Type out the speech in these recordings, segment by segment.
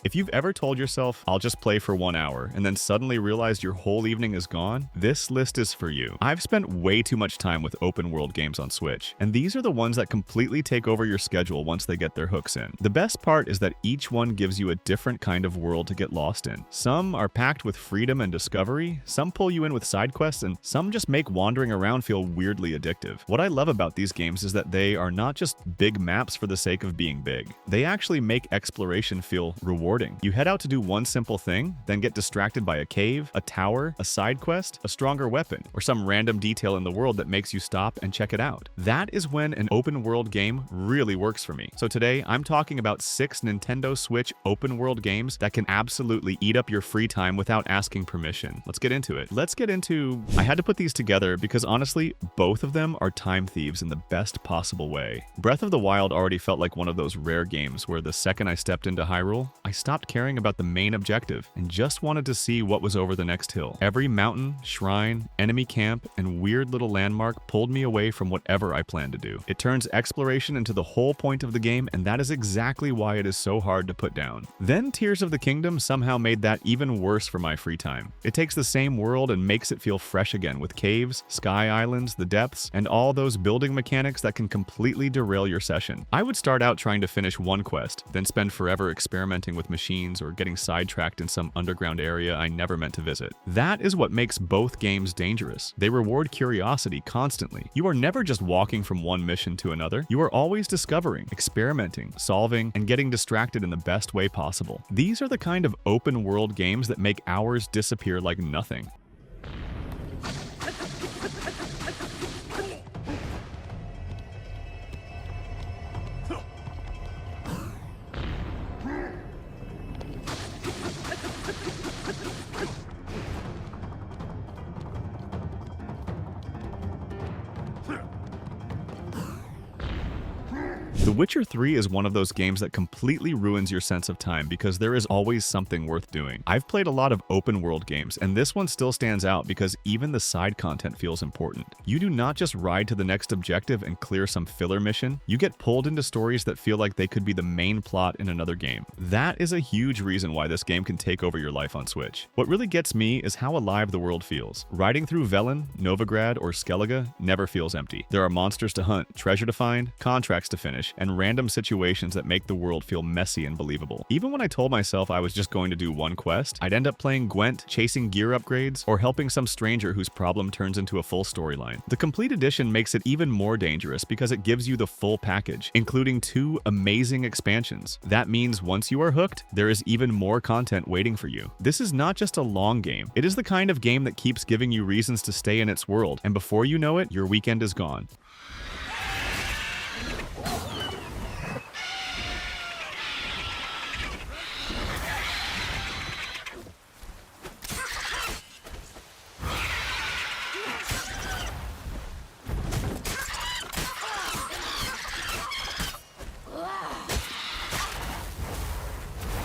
If you've ever told yourself, I'll just play for 1 hour, and then suddenly realized your whole evening is gone, this list is for you. I've spent way too much time with open world games on Switch, and these are the ones that completely take over your schedule once they get their hooks in. The best part is that each one gives you a different kind of world to get lost in. Some are packed with freedom and discovery, some pull you in with side quests, and some just make wandering around feel weirdly addictive. What I love about these games is that they are not just big maps for the sake of being big. They actually make exploration feel rewarding. You head out to do one simple thing, then get distracted by a cave, a tower, a side quest, a stronger weapon, or some random detail in the world that makes you stop and check it out. That is when an open world game really works for me. So today, I'm talking about 6 Nintendo Switch open world games that can absolutely eat up your free time without asking permission. Let's get into it. I had to put these together because honestly, both of them are time thieves in the best possible way. Breath of the Wild already felt like one of those rare games where the second I stepped into Hyrule, I stopped caring about the main objective and just wanted to see what was over the next hill. Every mountain, shrine, enemy camp, and weird little landmark pulled me away from whatever I planned to do. It turns exploration into the whole point of the game, and that is exactly why it is so hard to put down. Then Tears of the Kingdom somehow made that even worse for my free time. It takes the same world and makes it feel fresh again with caves, sky islands, the depths, and all those building mechanics that can completely derail your session. I would start out trying to finish one quest, then spend forever experimenting with machines or getting sidetracked in some underground area I never meant to visit. That is what makes both games dangerous. They reward curiosity constantly. You are never just walking from one mission to another. You are always discovering, experimenting, solving, and getting distracted in the best way possible. These are the kind of open world games that make hours disappear like nothing. The Witcher 3 is one of those games that completely ruins your sense of time because there is always something worth doing. I've played a lot of open world games, and this one still stands out because even the side content feels important. You do not just ride to the next objective and clear some filler mission, you get pulled into stories that feel like they could be the main plot in another game. That is a huge reason why this game can take over your life on Switch. What really gets me is how alive the world feels. Riding through Velen, Novigrad, or Skellige never feels empty. There are monsters to hunt, treasure to find, contracts to finish, and random situations that make the world feel messy and believable. Even when I told myself I was just going to do one quest, I'd end up playing Gwent, chasing gear upgrades, or helping some stranger whose problem turns into a full storyline. The complete edition makes it even more dangerous because it gives you the full package, including 2 amazing expansions. That means once you are hooked, there is even more content waiting for you. This is not just a long game. It is the kind of game that keeps giving you reasons to stay in its world, and before you know it, your weekend is gone.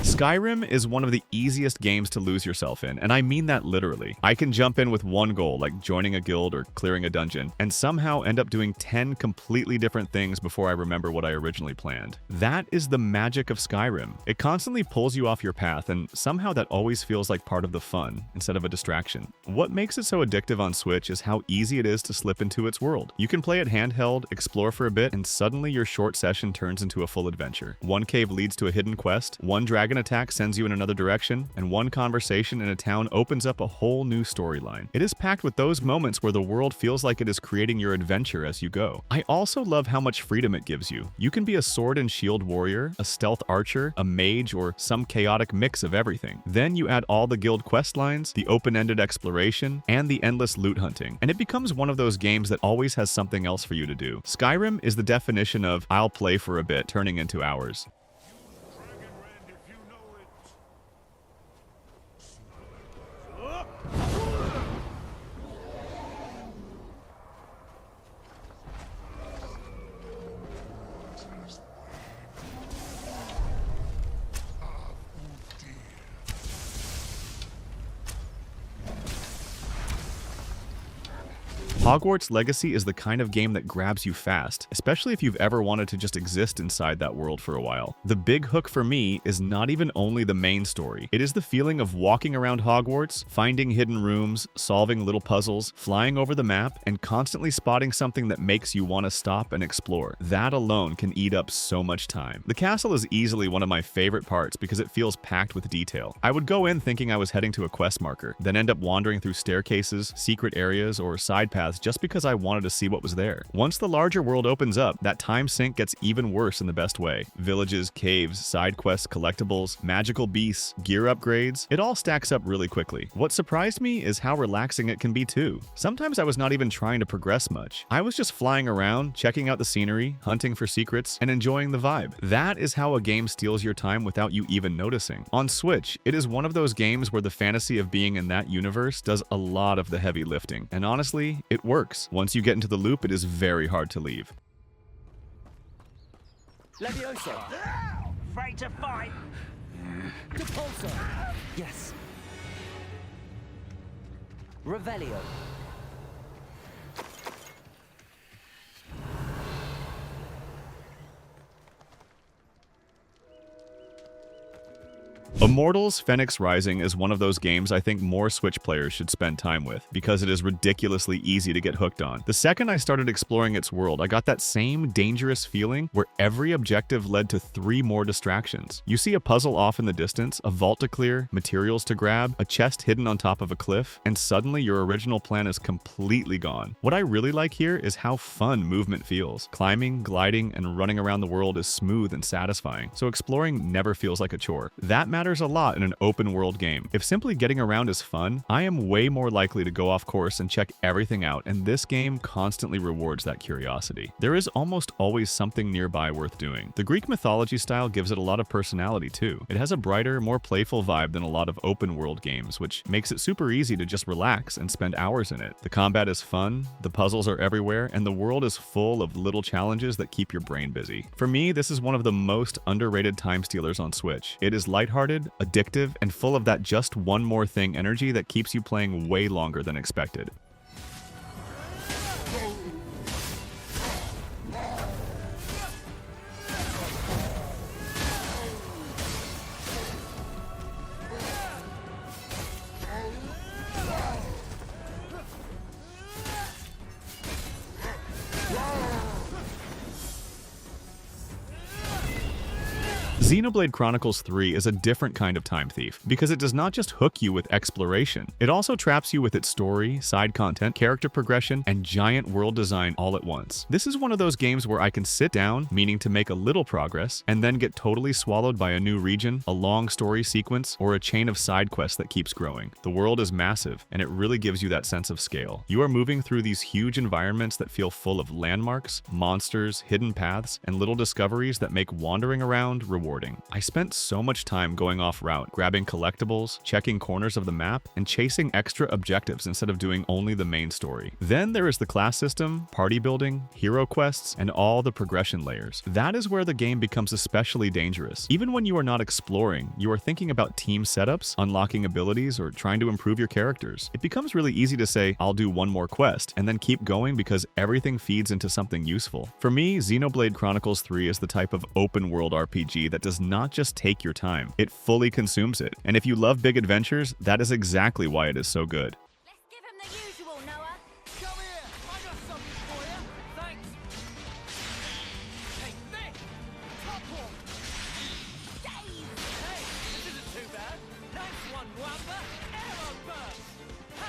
Skyrim is one of the easiest games to lose yourself in, and I mean that literally. I can jump in with one goal, like joining a guild or clearing a dungeon, and somehow end up doing 10 completely different things before I remember what I originally planned. That is the magic of Skyrim. It constantly pulls you off your path, and somehow that always feels like part of the fun, instead of a distraction. What makes it so addictive on Switch is how easy it is to slip into its world. You can play it handheld, explore for a bit, and suddenly your short session turns into a full adventure. One cave leads to a hidden quest, one dragon attack sends you in another direction, and one conversation in a town opens up a whole new storyline. It is packed with those moments where the world feels like it is creating your adventure as you go. I also love how much freedom it gives you. You can be a sword and shield warrior, a stealth archer, a mage, or some chaotic mix of everything. Then you add all the guild quest lines, the open-ended exploration, and the endless loot hunting, and it becomes one of those games that always has something else for you to do. Skyrim is the definition of I'll play for a bit, turning into hours. Hogwarts Legacy is the kind of game that grabs you fast, especially if you've ever wanted to just exist inside that world for a while. The big hook for me is not even only the main story. It is the feeling of walking around Hogwarts, finding hidden rooms, solving little puzzles, flying over the map, and constantly spotting something that makes you want to stop and explore. That alone can eat up so much time. The castle is easily one of my favorite parts because it feels packed with detail. I would go in thinking I was heading to a quest marker, then end up wandering through staircases, secret areas, or side paths just because I wanted to see what was there. Once the larger world opens up, that time sink gets even worse in the best way. Villages, caves, side quests, collectibles, magical beasts, gear upgrades, it all stacks up really quickly. What surprised me is how relaxing it can be too. Sometimes I was not even trying to progress much. I was just flying around, checking out the scenery, hunting for secrets, and enjoying the vibe. That is how a game steals your time without you even noticing. On Switch, it is one of those games where the fantasy of being in that universe does a lot of the heavy lifting, and honestly, it works. Once you get into the loop, it is very hard to leave. Levioso. Afraid to fight. Depulso. Yes. Revelio. Immortals Fenyx Rising is one of those games I think more Switch players should spend time with, because it is ridiculously easy to get hooked on. The second I started exploring its world, I got that same dangerous feeling where every objective led to 3 more distractions. You see a puzzle off in the distance, a vault to clear, materials to grab, a chest hidden on top of a cliff, and suddenly your original plan is completely gone. What I really like here is how fun movement feels. Climbing, gliding, and running around the world is smooth and satisfying, so exploring never feels like a chore. That matters a lot in an open world game. If simply getting around is fun, I am way more likely to go off course and check everything out, and this game constantly rewards that curiosity. There is almost always something nearby worth doing. The Greek mythology style gives it a lot of personality too. It has a brighter, more playful vibe than a lot of open world games, which makes it super easy to just relax and spend hours in it. The combat is fun, the puzzles are everywhere, and the world is full of little challenges that keep your brain busy. For me, this is one of the most underrated time stealers on Switch. It is lighthearted, addictive, and full of that just one more thing energy that keeps you playing way longer than expected. Xenoblade Chronicles 3 is a different kind of time thief, because it does not just hook you with exploration. It also traps you with its story, side content, character progression, and giant world design all at once. This is one of those games where I can sit down, meaning to make a little progress, and then get totally swallowed by a new region, a long story sequence, or a chain of side quests that keeps growing. The world is massive, and it really gives you that sense of scale. You are moving through these huge environments that feel full of landmarks, monsters, hidden paths, and little discoveries that make wandering around rewarding. I spent so much time going off route, grabbing collectibles, checking corners of the map, and chasing extra objectives instead of doing only the main story. Then there is the class system, party building, hero quests, and all the progression layers. That is where the game becomes especially dangerous. Even when you are not exploring, you are thinking about team setups, unlocking abilities, or trying to improve your characters. It becomes really easy to say, I'll do one more quest, and then keep going because everything feeds into something useful. For me, Xenoblade Chronicles 3 is the type of open world RPG that does not just take your time, it fully consumes it. And if you love big adventures, that is exactly why it is so good. Let's give him the usual, Noah. Come here. I got something for you. Thanks. Hey, Nick. Top one. Dave! Hey, this isn't too bad. Nice one, Wamba. Arrow burst. Ha!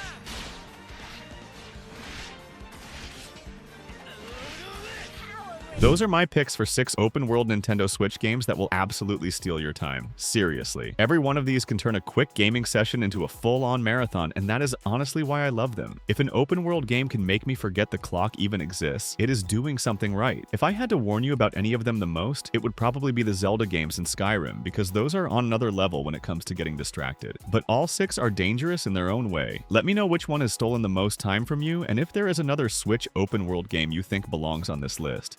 Those are my picks for 6 open-world Nintendo Switch games that will absolutely steal your time. Seriously. Every one of these can turn a quick gaming session into a full-on marathon, and that is honestly why I love them. If an open-world game can make me forget the clock even exists, it is doing something right. If I had to warn you about any of them the most, it would probably be the Zelda games and Skyrim, because those are on another level when it comes to getting distracted. But all 6 are dangerous in their own way. Let me know which one has stolen the most time from you, and if there is another Switch open-world game you think belongs on this list.